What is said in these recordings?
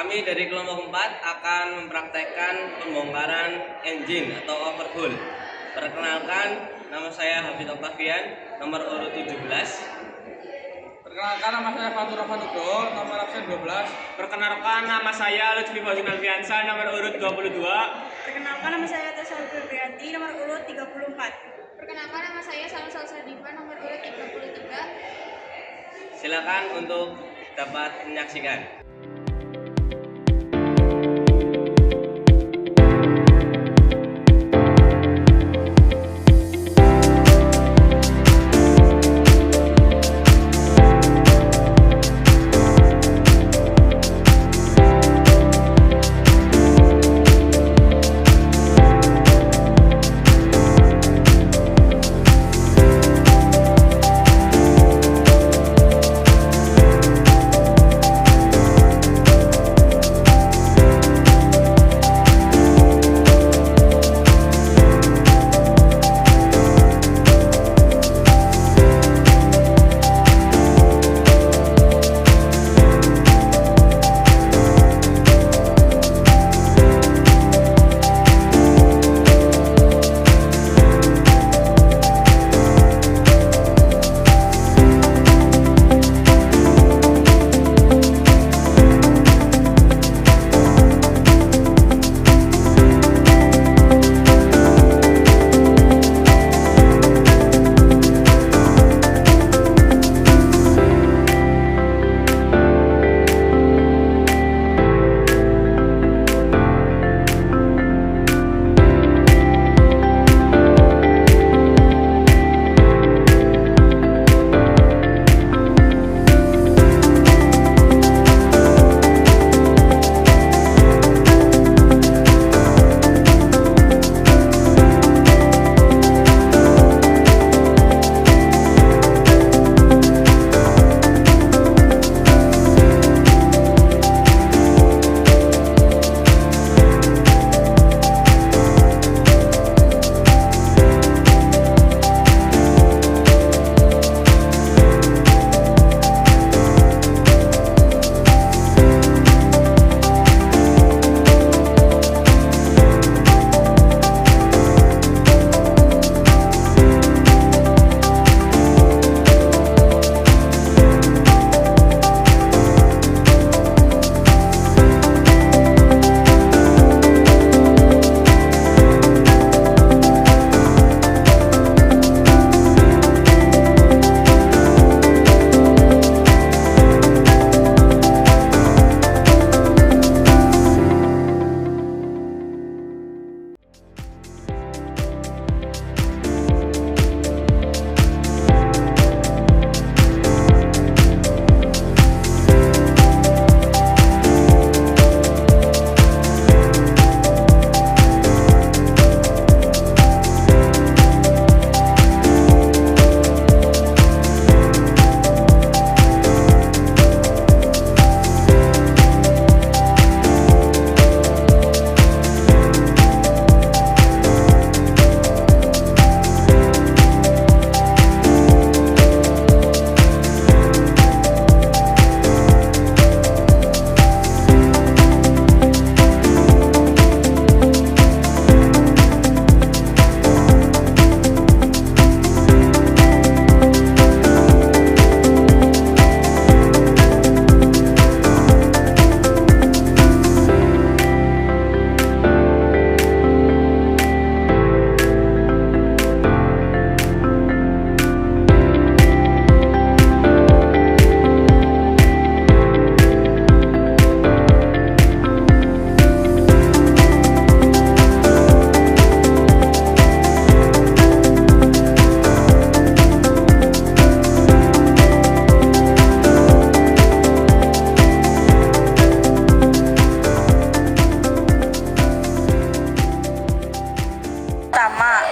Kami dari kelompok 4 akan mempraktekkan pembongkaran engine atau overhaul. Perkenalkan, nama saya Hafid Octavian, nomor urut 17. Perkenalkan, nama saya Fatur Nugroho, nomor absen 12. Perkenalkan, nama saya Lutfi Fauzin Alfiansa, nomor urut 22. Perkenalkan, nama saya Tasya Febrianti, nomor urut 34. Perkenalkan, nama saya Samsul Sadifa, nomor urut 33. Silakan untuk dapat menyaksikan.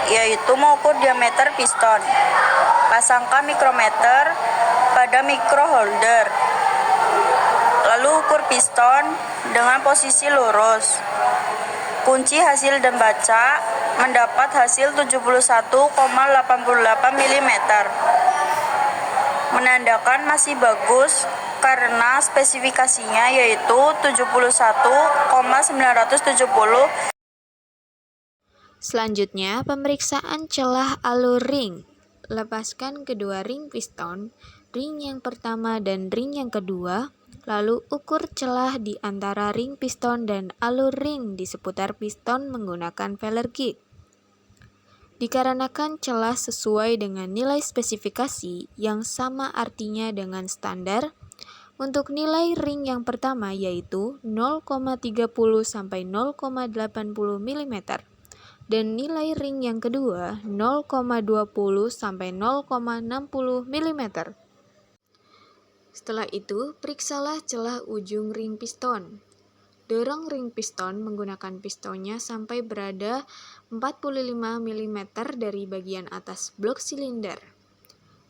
Yaitu mengukur diameter piston. Pasangkan mikrometer pada microholder. Lalu ukur piston dengan posisi lurus. Kunci hasil dan baca mendapat hasil 71,88 mm. Menandakan masih bagus karena spesifikasinya yaitu 71,970. Selanjutnya, pemeriksaan celah alur ring. Lepaskan kedua ring piston, ring yang pertama dan ring yang kedua, lalu ukur celah di antara ring piston dan alur ring di seputar piston menggunakan feller gauge. Dikarenakan celah sesuai dengan nilai spesifikasi yang sama artinya dengan standar, untuk nilai ring yang pertama yaitu 0,30 sampai 0,80 mm dan nilai ring yang kedua 0,20 sampai 0,60 mm. Setelah itu, periksalah celah ujung ring piston. Dorong ring piston menggunakan pistonnya sampai berada 45 mm dari bagian atas blok silinder.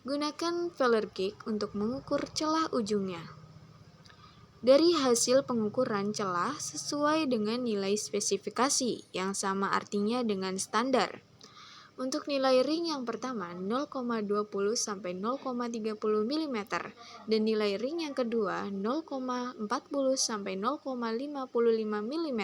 Gunakan feller gauge untuk mengukur celah ujungnya. Dari hasil pengukuran celah sesuai dengan nilai spesifikasi yang sama artinya dengan standar. Untuk nilai ring yang pertama 0,20 sampai 0,30 mm dan nilai ring yang kedua 0,40 sampai 0,55 mm.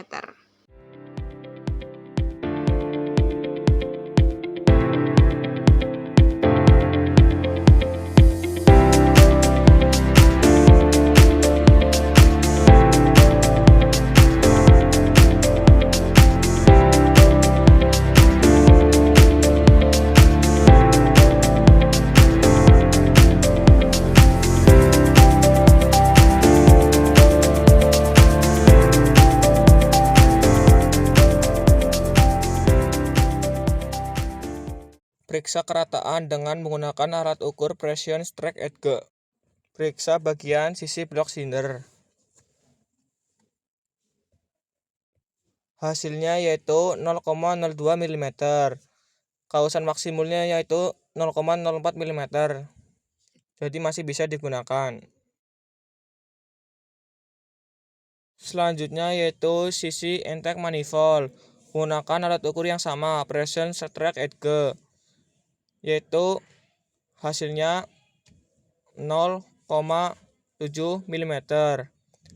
Periksa kerataan dengan menggunakan alat ukur Precision Strike Edge. Periksa bagian sisi blok silinder. Hasilnya yaitu 0,02 mm. Kausan maksimumnya yaitu 0,04 mm. Jadi masih bisa digunakan. Selanjutnya yaitu sisi intake manifold. Gunakan alat ukur yang sama, Precision Strike Edge, yaitu hasilnya 0,7 mm.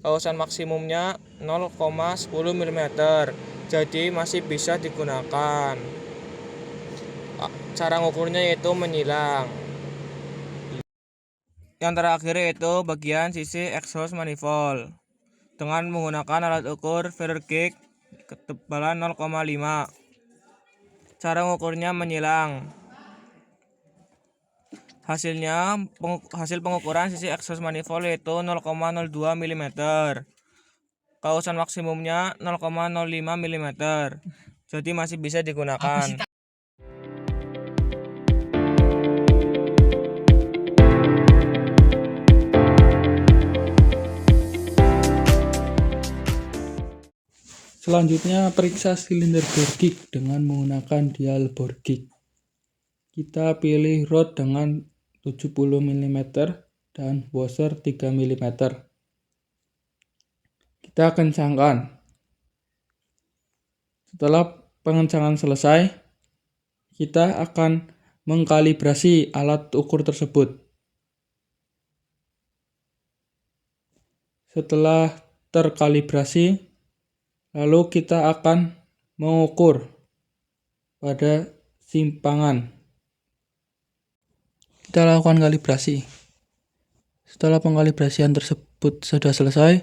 Kausan maksimumnya 0,10 mm. Jadi masih bisa digunakan. Cara ngukurnya yaitu menyilang. Yang terakhir yaitu bagian sisi exhaust manifold. Dengan menggunakan alat ukur feller gauge ketebalan 0,5. Cara mengukurnya menyilang. Hasil pengukuran sisi exhaust manifold yaitu 0,02 mm. Kausan maksimumnya 0,05 mm. Jadi masih bisa digunakan. Selanjutnya, periksa silinder bore gauge dengan menggunakan dial bore gauge. Kita pilih rod dengan 70 mm dan washer 3 mm. Kita kencangkan. Setelah pengencangan selesai, kita akan mengkalibrasi alat ukur tersebut. Setelah terkalibrasi, lalu kita akan mengukur pada simpangan. Kita lakukan kalibrasi. Setelah pengkalibrasian tersebut sudah selesai,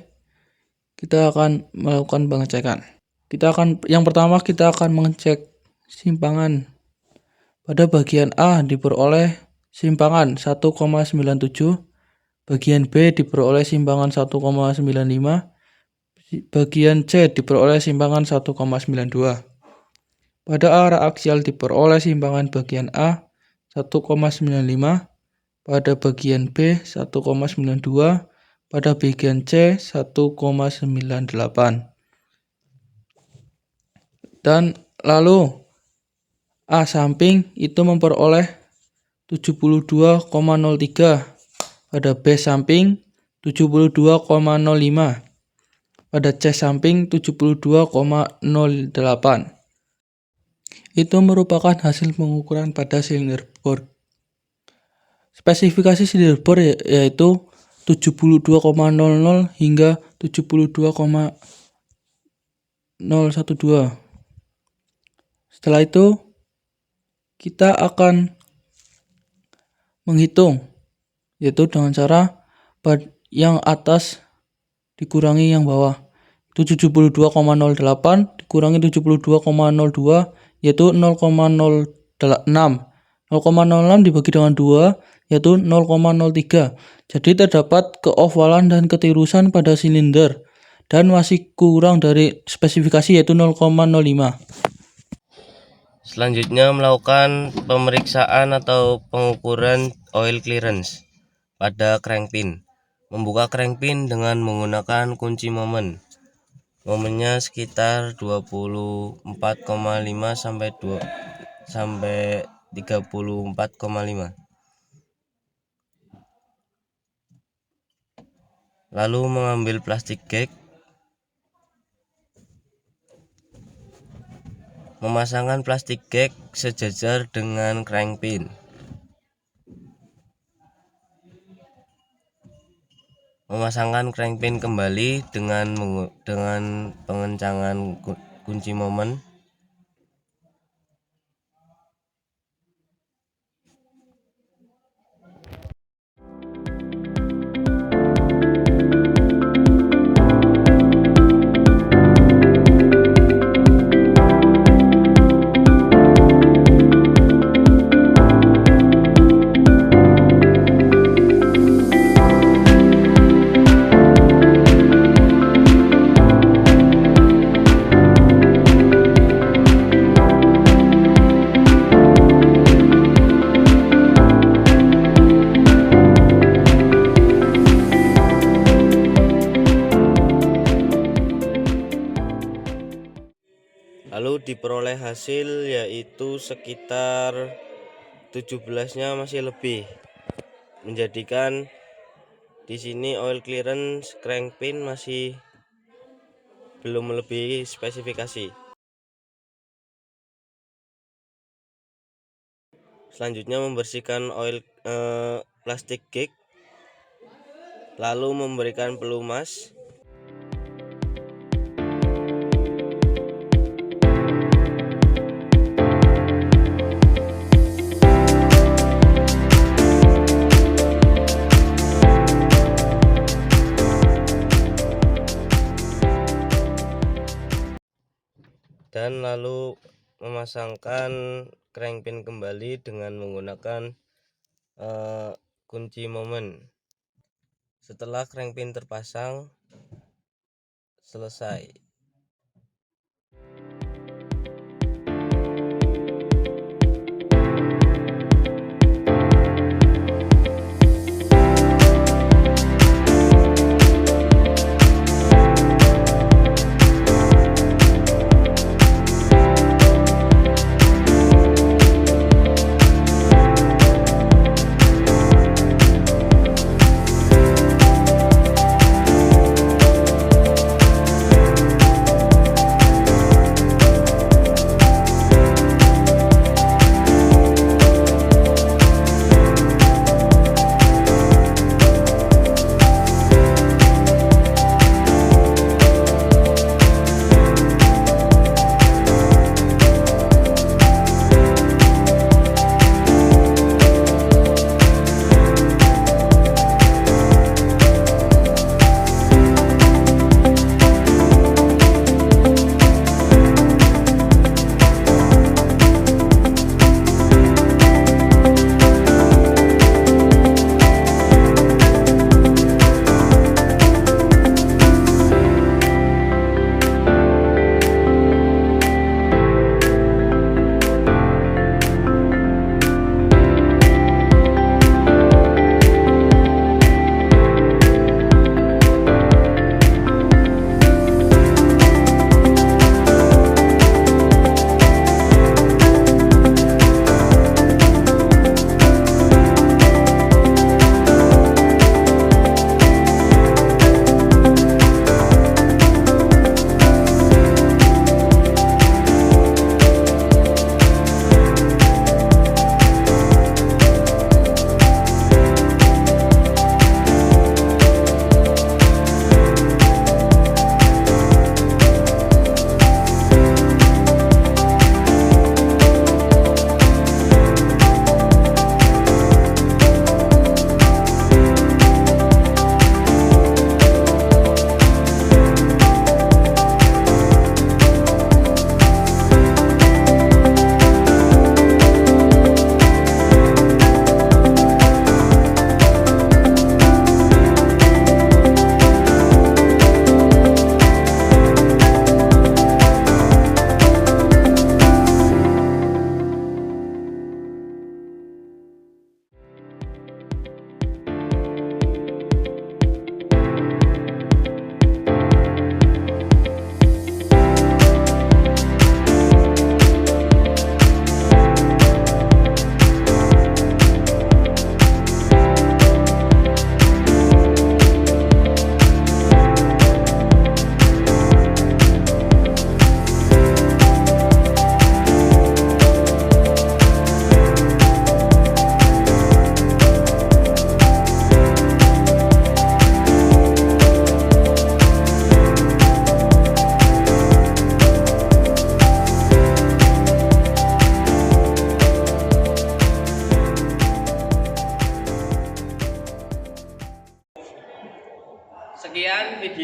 kita akan melakukan pengecekan. Yang pertama kita akan mengecek simpangan. Pada bagian A diperoleh simpangan 1,97, bagian B diperoleh simpangan 1,95, bagian C diperoleh simpangan 1,92. Pada arah aksial diperoleh simpangan bagian A 1,95, pada bagian B 1,92, pada bagian C 1,98. Dan lalu A samping itu memperoleh 72,03, pada B samping 72,05. Pada C samping 72,08. Itu merupakan hasil pengukuran pada silinder bore. Spesifikasi silinder bore yaitu 72,00 hingga 72,012. Setelah itu kita akan menghitung, yaitu dengan cara yang atas dikurangi yang bawah. Itu 72,08 dikurangi 72,02 yaitu 0,06. 0,06 dibagi dengan 2 yaitu 0,03. Jadi terdapat keovalan dan ketirusan pada silinder dan masih kurang dari spesifikasi yaitu 0,05. Selanjutnya melakukan pemeriksaan atau pengukuran oil clearance pada crankpin. Membuka crankpin dengan menggunakan kunci momen. Momennya sekitar 24,5 sampai 34,5. Lalu mengambil plastik gag, memasangkan plastik gag sejajar dengan crankpin. Memasangkan crankpin kembali dengan pengencangan kunci momen. Lalu diperoleh hasil yaitu sekitar 17-nya masih lebih, menjadikan di sini oil clearance crankpin masih belum melebihi spesifikasi. Selanjutnya membersihkan plastik gag, lalu memberikan pelumas. Dan lalu memasangkan crankpin kembali dengan menggunakan kunci momen. Setelah crankpin terpasang, selesai.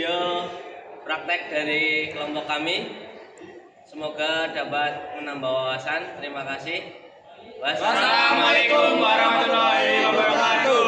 video praktek dari kelompok kami. Semoga dapat menambah wawasan. Terima kasih. Wassalamualaikum warahmatullahi wabarakatuh.